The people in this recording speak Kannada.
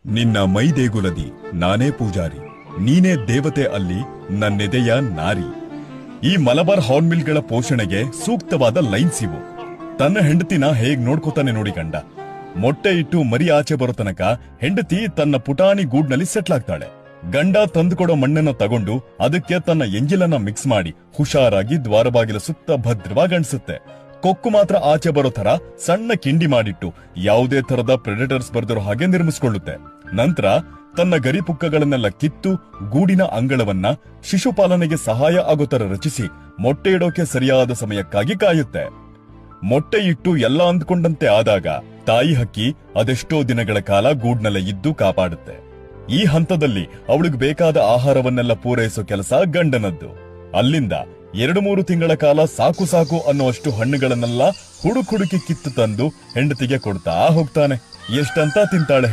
ನಿನ್ನ ಮೈ ದೇಗುಲದಿ ನಾನೇ ಪೂಜಾರಿ, ನೀನೇ ದೇವತೆ ಅಲ್ಲಿ ನನ್ನೆದೆಯ ನಾರಿ. ಈ ಮಲಬಾರ್ ಹಾರ್ನ್ಬಿಲ್ಗಳ ಪೋಷಣೆಗೆ ಸೂಕ್ತವಾದ ಲೈನ್ಸ್ ಇವು. ತನ್ನ ಹೆಂಡತಿನ ಹೇಗ್ ನೋಡ್ಕೋತಾನೆ ನೋಡಿ ಗಂಡ. ಮೊಟ್ಟೆ ಇಟ್ಟು ಮರಿ ಆಚೆ ಬರೋ ತನಕ ಹೆಂಡತಿ ತನ್ನ ಪುಟಾಣಿ ಗೂಡ್ನಲ್ಲಿ ಸೆಟ್ಲ್ ಆಗ್ತಾಳೆ. ಗಂಡ ತಂದುಕೊಡೋ ಮಣ್ಣನ್ನ ತಗೊಂಡು ಅದಕ್ಕೆ ತನ್ನ ಎಂಜಿಲನ್ನ ಮಿಕ್ಸ್ ಮಾಡಿ ಹುಷಾರಾಗಿ ದ್ವಾರಬಾಗಿಲ ಸುತ್ತ ಭದ್ರವಾಗಿ ಅಣಿಸುತ್ತೆ. ಕೊಕ್ಕು ಮಾತ್ರ ಆಚೆ ಬರೋ ತರ ಸಣ್ಣ ಕಿಂಡಿ ಮಾಡಿಟ್ಟು ಯಾವುದೇ ತರದ ಪ್ರೆಡೆಟರ್ಸ್ ಬರ್ದಿರೋ ಹಾಗೆ ನಿರ್ಮಿಸಿಕೊಳ್ಳುತ್ತೆ. ನಂತರ ತನ್ನ ಗರಿಪುಕ್ಕಗಳನ್ನೆಲ್ಲ ಕಿತ್ತು ಗೂಡಿನ ಅಂಗಳವನ್ನ ಶಿಶುಪಾಲನೆಗೆ ಸಹಾಯ ಆಗೋ ತರ ರಚಿಸಿ ಮೊಟ್ಟೆ ಇಡೋಕೆ ಸರಿಯಾದ ಸಮಯಕ್ಕಾಗಿ ಕಾಯುತ್ತೆ. ಮೊಟ್ಟೆ ಇಟ್ಟು ಎಲ್ಲ ಅಂದ್ಕೊಂಡಂತೆ ಆದಾಗ ತಾಯಿ ಹಕ್ಕಿ ಅದೆಷ್ಟೋ ದಿನಗಳ ಕಾಲ ಗೂಡ್ನಲ್ಲೇ ಇದ್ದು ಕಾಪಾಡುತ್ತೆ. ಈ ಹಂತದಲ್ಲಿ ಅವಳಿಗೆ ಬೇಕಾದ ಆಹಾರವನ್ನೆಲ್ಲ ಪೂರೈಸೋ ಕೆಲಸ ಗಂಡನದ್ದು. ಅಲ್ಲಿಂದ 2-3 ತಿಂಗಳ ಕಾಲ ಸಾಕು ಸಾಕು ಅನ್ನುವಷ್ಟು ಹಣ್ಣುಗಳನ್ನೆಲ್ಲ ಹುಡುಕಿ ಕಿತ್ತು ತಂದು ಹೆಂಡತಿಗೆ ಕೊಡ್ತಾ ಹೋಗ್ತಾನೆ. ಎಷ್ಟಂತ ತಿಂತಾಳೆ.